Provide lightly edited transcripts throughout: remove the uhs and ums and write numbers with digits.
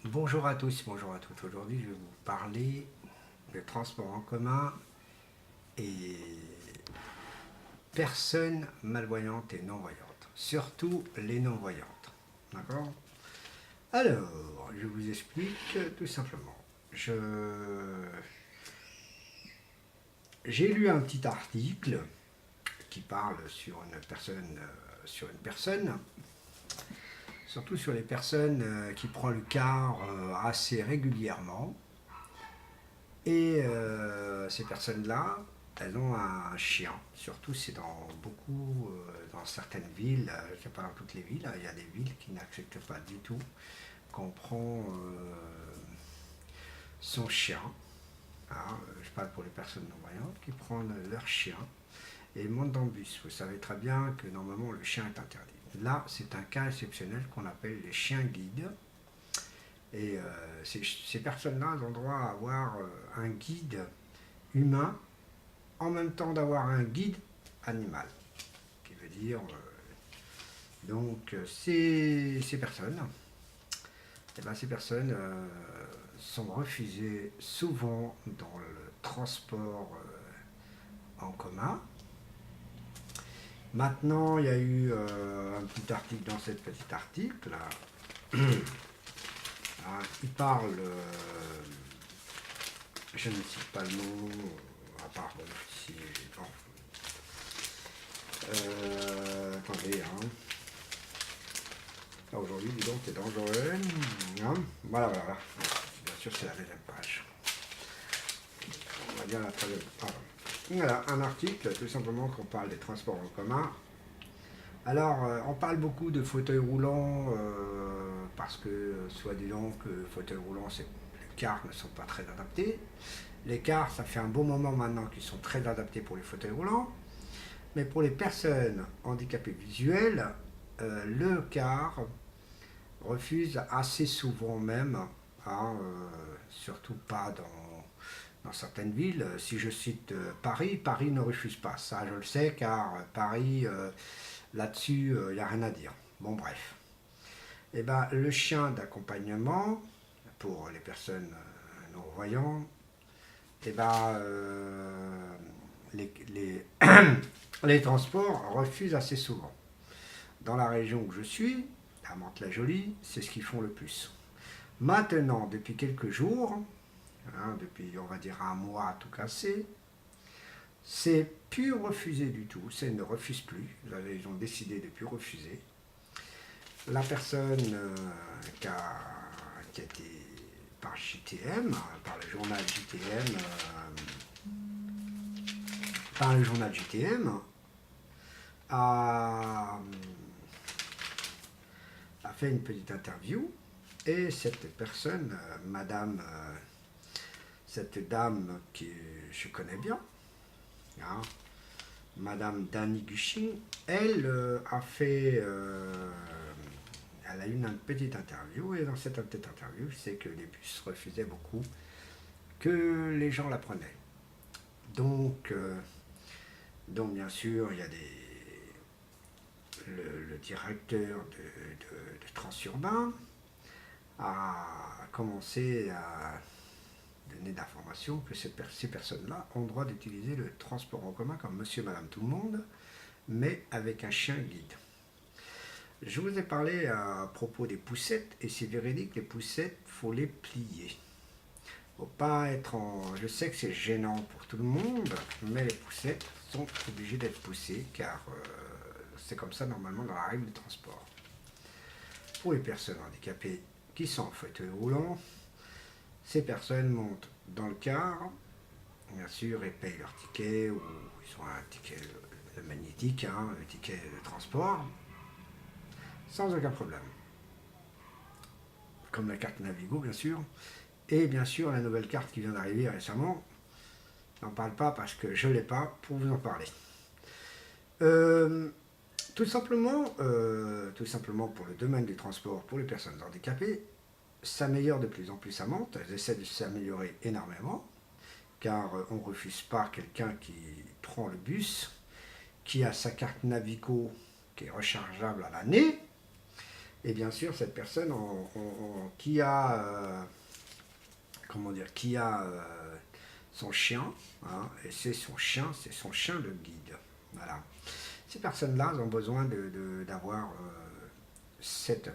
Bonjour à tous, bonjour à toutes. Aujourd'hui, je vais vous parler de transport en commun et personnes malvoyantes et non-voyantes. Surtout les non-voyantes. D'accord? Alors, je vous explique tout simplement. J'ai lu un petit article qui parle sur une personne, surtout sur les personnes qui prennent le car assez régulièrement. Et ces personnes-là, elles ont un chien. Surtout, c'est dans certaines villes, je ne sais pas dans toutes les villes, hein, il y a des villes qui n'acceptent pas du tout qu'on prend son chien. Hein, je parle pour les personnes non-voyantes qui prennent leur chien et montent dans le bus. Vous savez très bien que normalement le chien est interdit. Là, c'est un cas exceptionnel qu'on appelle les chiens guides. Et ces personnes-là ont droit à avoir un guide humain en même temps d'avoir un guide animal. Qui veut dire, ces personnes, ces personnes sont refusées souvent dans le transport en commun. Maintenant, il y a eu un petit article dans cet petit article. Là. Il parle, je ne cite pas le nom, à part si, bon, attendez, hein. Aujourd'hui, dis donc, c'est dangereux. Hein, voilà. Bien sûr, c'est la deuxième page. On va dire la troisième. Pardon. Voilà, un article, tout simplement, qu'on parle des transports en commun. Alors, on parle beaucoup de fauteuils roulants parce que, soi-disant, que les fauteuils roulants, les cars ne sont pas très adaptés. Les cars, ça fait un bon moment maintenant qu'ils sont très adaptés pour les fauteuils roulants. Mais pour les personnes handicapées visuelles, le car refuse assez souvent même, hein, surtout pas dans certaines villes. Si je cite Paris, Paris ne refuse pas. Ça, je le sais, car Paris, là-dessus, il n'y a rien à dire. Bon, bref. Et ben, le chien d'accompagnement, pour les personnes non-voyantes, et ben, les, les transports refusent assez souvent. Dans la région où je suis, à Mantes-la-Jolie, c'est ce qu'ils font le plus. Maintenant, depuis quelques jours, hein, depuis on va dire un mois à tout casser, c'est plus refusé du tout, c'est ne refuse plus. Ils ont décidé de plus refuser. La personne qui a été par JTM, par le journal JTM, a fait une petite interview et cette personne, cette dame que je connais bien, hein, Madame Dani Gushing, elle elle a eu une petite interview et dans cette petite interview, c'est que les bus refusaient beaucoup que les gens la prenaient. Donc, bien sûr, il y a le directeur de Transurbain a commencé à donner d'informations que ces personnes-là ont le droit d'utiliser le transport en commun comme monsieur, madame, tout le monde, mais avec un chien guide. Je vous ai parlé à propos des poussettes, et c'est véridique, les poussettes, il faut les plier. Faut pas être en... Je sais que c'est gênant pour tout le monde, mais les poussettes sont obligées d'être poussées, car c'est comme ça normalement dans la règle du transport. Pour les personnes handicapées qui sont en fauteuil roulant, ces personnes montent dans le car, bien sûr, et payent leur ticket, ou ils ont un ticket magnétique, hein, le ticket de transport, sans aucun problème. Comme la carte Navigo, bien sûr, et bien sûr la nouvelle carte qui vient d'arriver récemment. N'en parle pas parce que je ne l'ai pas pour vous en parler. Tout simplement pour le domaine du transport pour les personnes handicapées, s'améliore de plus en plus à Mantes. Elles essaient de s'améliorer énormément, car on ne refuse pas quelqu'un qui prend le bus, qui a sa carte Navigo qui est rechargeable à l'année, Et bien sûr, cette personne qui a, comment dire, qui a son chien, hein, et c'est son chien de guide. Voilà. Ces personnes-là ont besoin d'avoir cet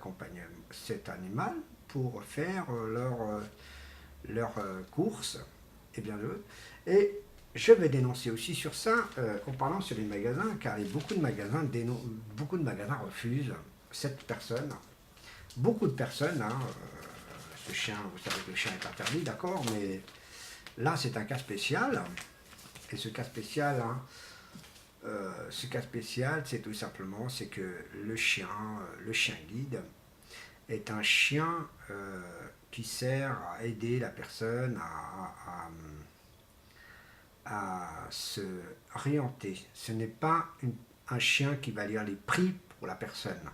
animal pour faire leur course et bien d'autres. Et je vais dénoncer aussi sur ça en parlant sur les magasins, car beaucoup de magasins refusent cette personne. Beaucoup de personnes, hein, ce chien, vous savez que le chien est interdit, d'accord, mais là c'est un cas spécial. Et ce cas spécial, hein, c'est tout simplement, c'est que le chien guide, est un chien qui sert à aider la personne à se orienter. Ce n'est pas un chien qui va lire les prix pour la personne.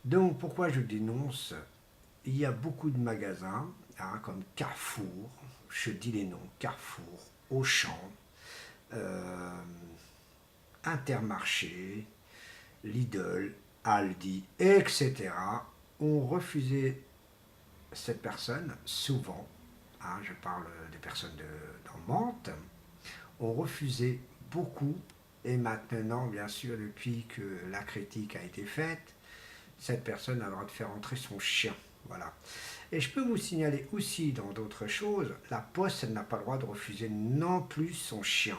Donc pourquoi je dénonce? Il y a beaucoup de magasins, hein, comme Carrefour, je dis les noms, Carrefour, Auchan, Intermarché, Lidl, Aldi, etc. ont refusé cette personne, souvent, hein, je parle des personnes dans Mantes, ont refusé beaucoup, et maintenant, bien sûr, depuis que la critique a été faite, cette personne a le droit de faire entrer son chien. Voilà. Et je peux vous signaler aussi dans d'autres choses, la Poste, elle n'a pas le droit de refuser non plus son chien.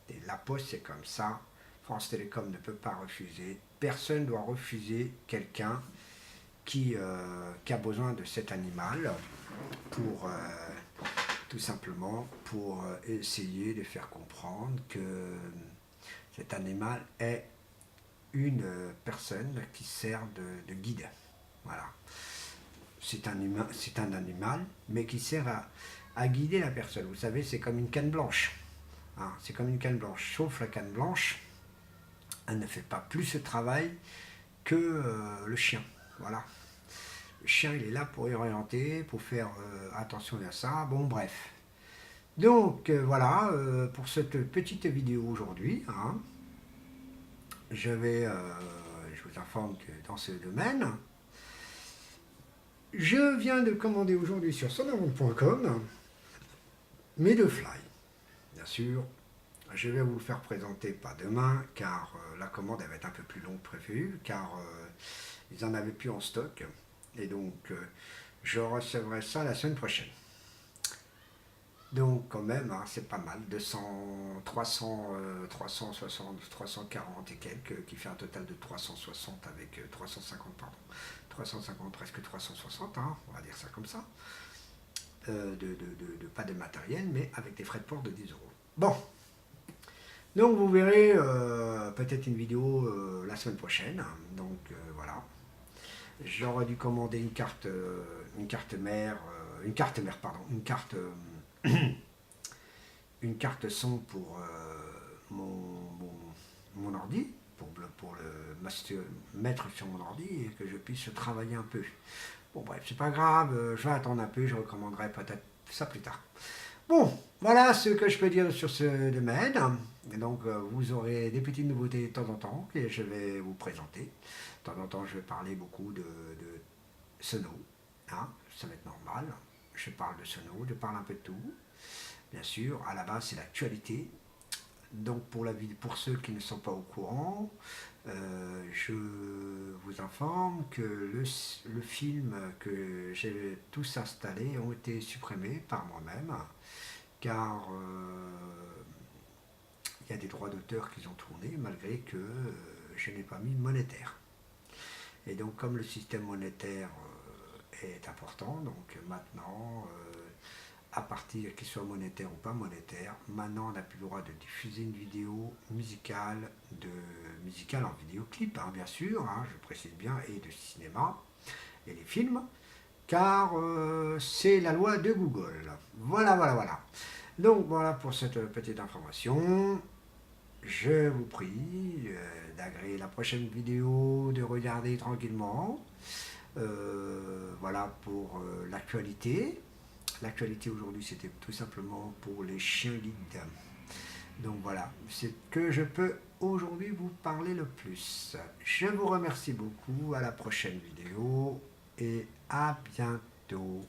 Et la Poste, c'est comme ça. France Télécom ne peut pas refuser. Personne ne doit refuser quelqu'un qui a besoin de cet animal pour tout simplement pour essayer de faire comprendre que cet animal est une personne qui sert de guide. Voilà. C'est un animal, mais qui sert à guider la personne. Vous savez, c'est comme une canne blanche. Hein, c'est comme une canne blanche. Sauf la canne blanche, elle ne fait pas plus ce travail que le chien. Voilà. Le chien, il est là pour y orienter, pour faire attention à ça. Bon, bref. Donc, voilà, pour cette petite vidéo aujourd'hui, hein, je vous informe que dans ce domaine, je viens de commander aujourd'hui sur sonavonde.com mes deux fly. Bien sûr, je vais vous le faire présenter pas demain, car la commande elle va être un peu plus longue que prévu, car ils en avaient plus en stock. Et donc, je recevrai ça la semaine prochaine. Donc, quand même, hein, c'est pas mal. 360, 340 et quelques, qui fait un total de 360 avec 350, pardon. 350, presque 360, hein, on va dire ça comme ça. Pas de matériel, mais avec des frais de port de 10 euros. Bon. Donc, vous verrez peut-être une vidéo la semaine prochaine. Donc, voilà. J'aurais dû commander une carte mère, une carte son pour mon ordi, pour le mettre sur mon ordi et que je puisse travailler un peu. Bon bref, c'est pas grave, je vais attendre un peu, je recommanderai peut-être ça plus tard. Bon, voilà ce que je peux dire sur ce domaine. Et donc, vous aurez des petites nouveautés de temps en temps que je vais vous présenter. De temps en temps, je vais parler beaucoup de sono. Hein, ça va être normal. Je parle de sono, je parle un peu de tout. Bien sûr, à la base, c'est l'actualité. Donc, pour ceux qui ne sont pas au courant, je vous informe que le film que j'ai tous installés ont été supprimés par moi-même, car il y a des droits d'auteur qui ont tourné, malgré que je n'ai pas mis monétaire. Et donc, comme le système monétaire est important, donc maintenant, à partir qu'il soit monétaire ou pas monétaire, maintenant on n'a plus le droit de diffuser une vidéo musicale en vidéoclip, hein, bien sûr, hein, je précise bien, et de cinéma, et les films, car c'est la loi de Google. Voilà, voilà, voilà. Donc voilà pour cette petite information. Je vous prie d'agréer la prochaine vidéo, de regarder tranquillement. Voilà pour l'actualité. L'actualité aujourd'hui, c'était tout simplement pour les chiens guides. Donc voilà, c'est ce que je peux aujourd'hui vous parler le plus. Je vous remercie beaucoup, à la prochaine vidéo et à bientôt.